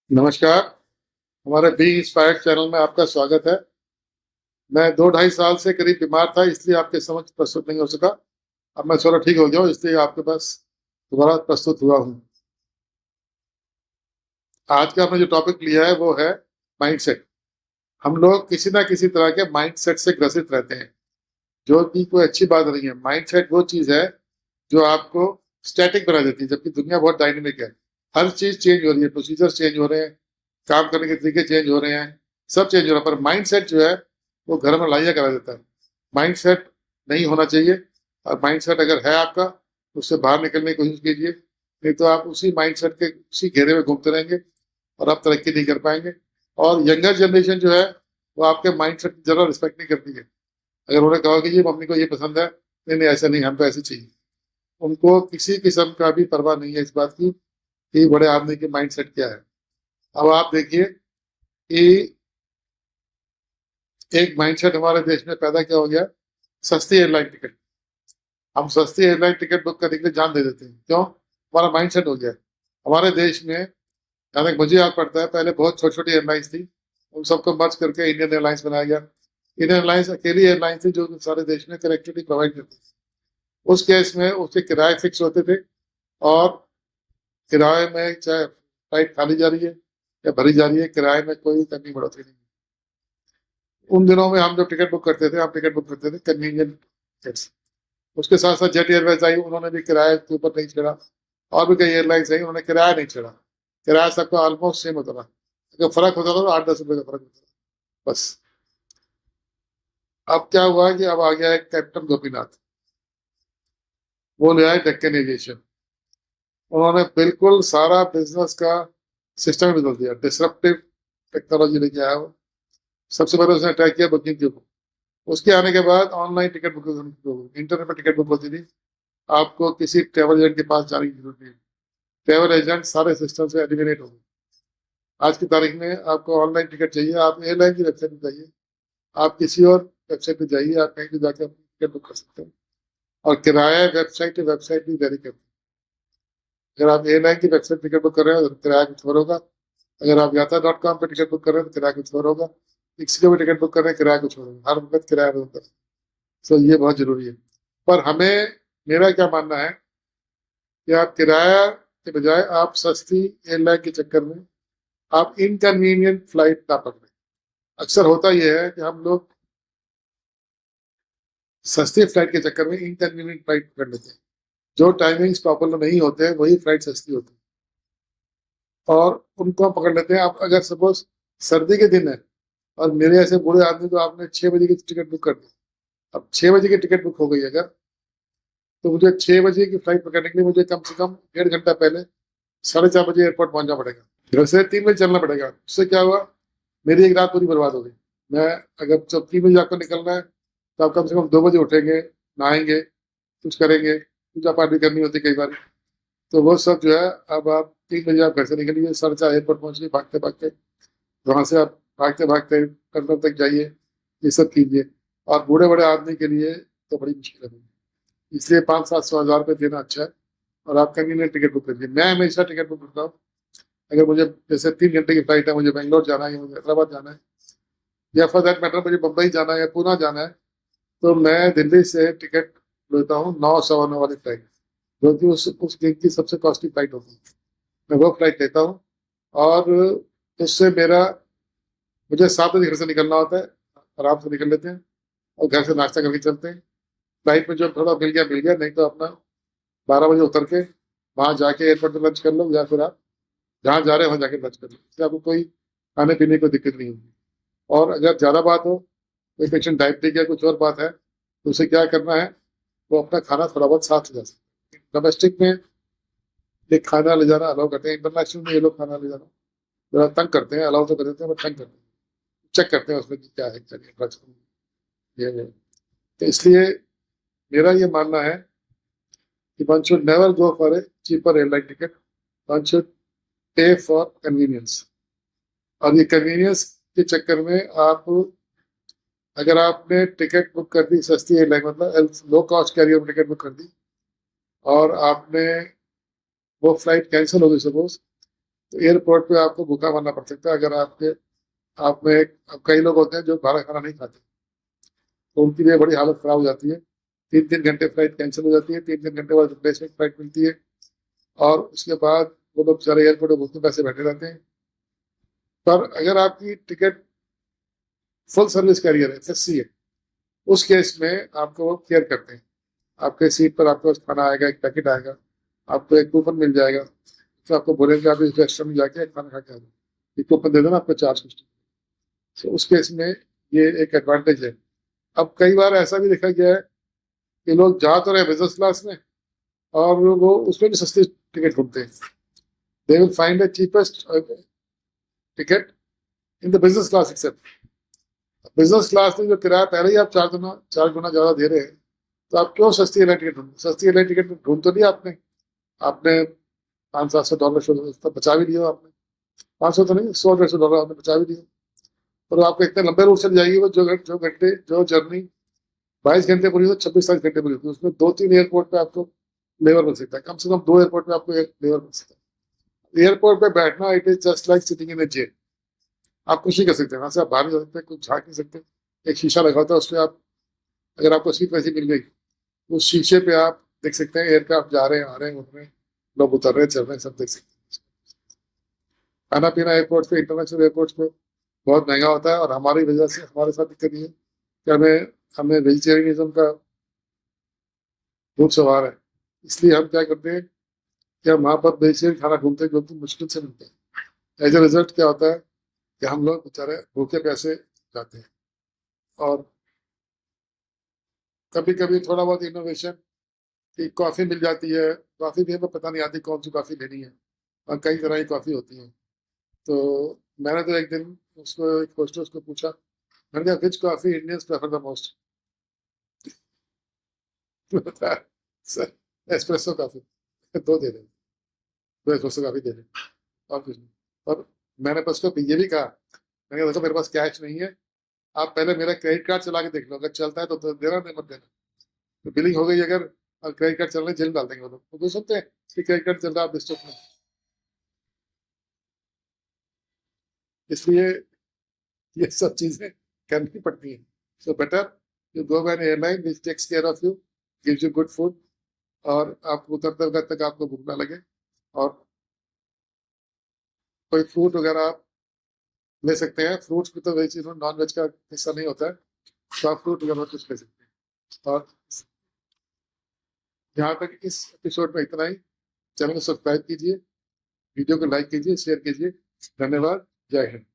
नमस्कार, हमारे B inspired channel में आपका स्वागत है। मैं 2 ढाई साल से करीब बीमार था, इसलिए आपके समक्ष प्रस्तुत नहीं हो सका। अब मैं थोड़ा ठीक हो गया हूँ, इसलिए आपके पास दोबारा प्रस्तुत हुआ हूँ। आज का हमने जो टॉपिक लिया है वो है माइंडसेट। हम लोग किसी ना किसी तरह के माइंडसेट से ग्रसित रहते हैं, जो कि कोई अच्छी बात नहीं है। माइंडसेट वो चीज़ है जो आपको स्टैटिक बना देती है, जबकि दुनिया बहुत डायनेमिक है। हर चीज़ चेंज हो रही है, प्रोसीजर चेंज हो रहे हैं, काम करने के तरीके चेंज हो रहे हैं, सब चेंज हो रहा है। पर माइंडसेट जो है वो घर में लाइया करा देता है। माइंडसेट नहीं होना चाहिए, और माइंडसेट अगर है आपका तो उससे बाहर निकलने की कोशिश कीजिए, नहीं तो आप उसी माइंडसेट के उसी घेरे में घूमते रहेंगे और आप तरक्की नहीं कर पाएंगे। और यंगर जनरेशन जो है वो आपके माइंडसेट की जरा रिस्पेक्ट नहीं करती है। अगर उन्हें कहो कि ये मम्मी को ये पसंद है, नहीं नहीं ऐसा नहीं, हमको ऐसे चाहिए। उनको किसी किस्म का भी परवाह नहीं है इस बात की कि बड़े आदमी की माइंडसेट क्या है। अब आप देखिए कि एक माइंडसेट हमारे देश में पैदा क्या हो गया, सस्ती एयरलाइन टिकट। हम सस्ती एयरलाइन टिकट बुक करने के लिए जान दे देते हैं, क्यों? हमारा माइंडसेट हो गया। हमारे देश में जहाँ तक मुझे याद पड़ता है, पहले बहुत छोटी छोटी एयरलाइंस थी, उन सबको मर्ज करके इंडियन एयरलाइंस बनाया गया। इंडियन एयरलाइंस अकेली एयरलाइन थी जो सारे देश में कनेक्टिविटी प्रोवाइड करती थी। उस केस में उसके किराए फिक्स होते थे, और किराए में चाहे फ्लाइट खाली जा रही है या भरी जा रही है, किराए में कोई कमी बढ़ोतरी नहीं। उन दिनों में हम जब टिकट बुक करते थे, हम टिकट बुक करते थे कन्वीनियंट टिकट्स। उसके साथ साथ जेट एयरवेज आई, उन्होंने भी किराए के ऊपर नहीं छेड़ा। और भी कई एयरलाइंस आई, उन्होंने किराया नहीं छेड़ा। किराया सबका ऑलमोस्ट सेम होता था। अगर फर्क होता था तो 8-10 रुपए का फर्क होता था बस। अब क्या हुआ कि अब आ गया है कैप्टन गोपीनाथ, वो ले आए डेक्कन एविएशन। उन्होंने बिल्कुल सारा बिजनेस का सिस्टम बदल दिया, डिसरप्टिव टेक्नोलॉजी लेके आया वो। सबसे पहले उसने अटैक किया बुकिंग के ऊपर। उसके आने के बाद ऑनलाइन टिकट बुक, इंटरनेट पर टिकट बुक होती थी। आपको किसी ट्रेवल एजेंट के पास जाने की जरूरत नहीं। ट्रेवल एजेंट सारे सिस्टम से एलिमिनेट हो गए। आज की तारीख में आपको ऑनलाइन टिकट चाहिए, आप एयरलाइन की वेबसाइट पर जाइए, आप किसी और वेबसाइट पर जाइए, आप कहीं भी जाकर अपनी टिकट बुक कर सकते हैं। और किराया वेबसाइट वेबसाइट भी वेरी करती है। अगर आप एयरलाइन की वेबसाइट टिकट बुक कर रहे हो तो किराया कुछ और होगा। अगर आप यात्रा.com पर टिकट बुक कर रहे हो तो किराया कुछ और होगा। किसी को भी टिकट बुक कर रहे हैं, किराया कुछ और होगा। हर वक्त किराया बदलता है। तो ये बहुत जरूरी है। पर हमें, मेरा क्या मानना है कि आप किराया के बजाय आप सस्ती एयरलाइन के चक्कर में आप इनकन्वीनियंट फ्लाइट ना पकड़ें। अक्सर होता यह है कि हम लोग सस्ती फ्लाइट के चक्कर में इनकन्वीनियंट फ्लाइट पकड़ लेते हैं। जो टाइमिंग्स प्रॉपर नहीं होते हैं वही फ्लाइट सस्ती होती है, और उनको हम पकड़ लेते हैं। आप अगर सपोज सर्दी के दिन है और मेरे ऐसे बूढ़े आदमी को आपने 6 बजे की टिकट बुक कर दी, अब 6 बजे की टिकट बुक हो गई अगर, तो मुझे 6 बजे की फ्लाइट पकड़ने के लिए मुझे कम से कम 1.5 घंटा पहले 4:30 बजे एयरपोर्ट पहुंचना पड़ेगा। घर से 3 बजे चलना पड़ेगा। उससे क्या हुआ, मेरी एक रात पूरी बर्बाद हो गई। मैं अगर जब 3 बजे आपको निकलना है तो आप कम से कम 2 बजे उठेंगे, नहाएंगे, कुछ करेंगे, पूजा पाठ भी करनी होती कई बार। तो वो सब जो है, अब आप 3 बजे आप घर से निकलिए, 4:30 एयरपोर्ट पहुंचिए भागते भागते। वहां से आप भागते भागते कंट्रोल तक जाइए, ये सब कीजिए। और बूढ़े बड़े आदमी के लिए तो बड़ी मुश्किल है, इसलिए 500-700 हज़ार रुपये देना अच्छा है। और आप कन्वीनियंट टिकट बुक करिए। मैं हमेशा टिकट बुक करता हूँ। अगर मुझे जैसे 3 घंटे की फ्लाइट है, मुझे बेंगलोर जाना है या मुझे हैदराबाद जाना है, या फॉर दैट मैटर मुझे मुंबई जाना है या पूना जाना है, तो मैं दिल्ली से टिकट लेता हूँ 9:15 वाली फ्लाइट, जो कि उस दिन की सबसे कॉस्टली फ्लाइट होती है। मैं वो फ्लाइट लेता हूँ, और उससे मेरा, मुझे 7 बजे घर से निकलना होता है, आराम से निकल लेते हैं और घर से नाश्ता करके चलते हैं। फ्लाइट में जो थोड़ा मिल गया, नहीं तो अपना 12 बजे उतर के वहाँ जाके एयरपोर्ट में लंच कर लो, या फिर आप जहाँ जा रहे हो वहाँ जाके लंच कर लो। इससे आपको कोई खाने पीने की दिक्कत नहीं होगी। और अगर ज़्यादा बात हो, कोई पेशेंट डायबिटिक या कुछ और बात है, तो उसे क्या करना है, वो अपना खाना थोड़ा बहुत साथ ले जा सकते हैं। डोमेस्टिक में एक खाना ले जाना अलाउ करते हैं, इंटरनेशनल में ये लोग खाना ले जाना जरा तंग करते हैं। अलाउ तो कर देते हैं बट तंग करते हैं, चेक करते हैं उसमें कि क्या है क्या नहीं, ये है। तो इसलिए मेरा ये मानना है कि one should never go for a cheaper airline ticket. One should pay for convenience. और ये कन्वीनियंस के चक्कर में आप, अगर आपने टिकट बुक कर दी सस्ती एयरलाइन, मतलब लो कॉस्ट कैरियर में टिकट बुक कर दी, और आपने वो फ्लाइट कैंसिल हो गई सपोज, तो एयरपोर्ट पे आपको भूखा मरना पड़ सकता है। अगर आपके आप में अब कई लोग होते हैं जो बाहर खाना नहीं खाते, तो उनकी भी बड़ी हालत खराब हो जाती है। 3-3 घंटे फ्लाइट कैंसिल हो जाती है, 3-3 घंटे बाद रिप्लेसमेंट फ्लाइट मिलती है, और उसके बाद वो लोग बेचारे एयरपोर्ट में भूखे पैसे बैठे रहते हैं। पर अगर आपकी टिकट फुल सर्विस कैरियर है, एफएससी है, उस केस में आपको वो केयर करते हैं। आपके सीट पर आपके पास खाना आएगा, एक पैकेट आएगा, आपको एक कूपन मिल जाएगा, तो आपको बोलेंगे आप इस रेस्टोरेंट में जाके खाना खा के आ जाओ, ये कूपन दे देना, आपको चार्ज कुछ नहीं। तो उस केस में ये एक एडवांटेज है। अब कई बार ऐसा भी देखा गया है कि लोग जा तो रहे बिजनेस क्लास में, और वो उसमें भी सस्ती टिकट ढूंढते हैं। They will find the cheapest ticket in the business class except. Business class में जो किराया पहले ही आप 4 गुना ज्यादा दे रहे हैं, तो आप क्यों सस्ती एयरलाइन टिकट ढूंढ, सस्ती एयरलाइन टिकट ढूंढ तो नहीं आपने, आपने $500-700 बचा भी लिया आपने, 500 तो नहीं, $100-150 आपने बचा भी लिया। और आपको इतने लंबे रूट चल जाएगी वो, जो जर्नी 22 घंटे पूरी हो, 26-27 घंटे पूरी होती है, उसमें 2-3 एयरपोर्ट पे आपको लेबर मिल सकता है, कम से कम 2 एयरपोर्ट पे आपको एक लेबर मिल सकता है। एयरपोर्ट पे बैठना, it is just like sitting in a jail. आप कुछ नहीं कर सकते, वहां से आप बाहर नहीं जा सकते, कुछ झाँक नहीं सकते। एक शीशा लगा होता है, उस पर आप, अगर आपको सीट वैसी मिल गई, उस शीशे पे आप देख सकते हैं एयरक्राफ्ट जा रहे हैं, आ रहे हैं, उठ रहे हैं, लोग उतर रहे हैं, चल रहे हैं, सब देख सकते हैं। खाना पीना एयरपोर्ट पे, इंटरनेशनल एयरपोर्ट पे बहुत महंगा होता है, और हमारी वजह से हमारे साथ दिक्कत ये है कि हमें हमें वेजिटेरियनिज्म का भूत सवार है। इसलिए हम क्या करते हैं कि हम वहाँ पर वेजिटेरियन खाना ढूंढते हैं, जो कि मुश्किल से मिलते हैं। एज ए रिजल्ट क्या होता है कि हम लोग बेचारे भूखे प्यासे जाते हैं। और कभी कभी थोड़ा बहुत इनोवेशन कि कॉफ़ी मिल जाती है, कॉफ़ी भी हमें पता नहीं आती कौन सी कॉफ़ी लेनी है, और कई तरह की कॉफ़ी होती है। तो मैंने तो एक दिन उसको, एक होस्टेस को पूछा, मैंने कहा which coffee Indians prefer the most. बताया सर एस्प्रेसो कॉफ़ी, 2 दे दें, 2 एस्प्रेसो कॉफ़ी दे दें, और कुछ नहीं। और मैंने बस उसको ये भी कहा, मैंने कहा देखो मेरे पास कैश नहीं है, आप पहले मेरा क्रेडिट कार्ड चला के देख लो, अगर चलता है तो देना, नहीं मत देना। तो बिलिंग हो गई अगर, और क्रेडिट कार्ड चल रहे, जेल डाल देंगे वो लोग, वो सकते हैं कि क्रेडिट कार्ड चल रहा है आप डिस्टर्ब में। इसलिए ये सब चीजें करनी पड़ती हैं। So better you go by an airline which takes care of you, gives you good food, और आपको उतरते वक्त तक आपको भूख ना लगे, और कोई फ्रूट वगैरह आप ले सकते हैं। फ्रूट्स में तो वेज, नॉन वेज का हिस्सा नहीं होता है, तो आप फ्रूट वगैरह कुछ ले सकते हैं। और जहाँ तक इस एपिसोड में इतना ही। चैनल को सब्सक्राइब कीजिए, वीडियो को लाइक कीजिए, शेयर कीजिए। धन्यवाद। जय हिंद।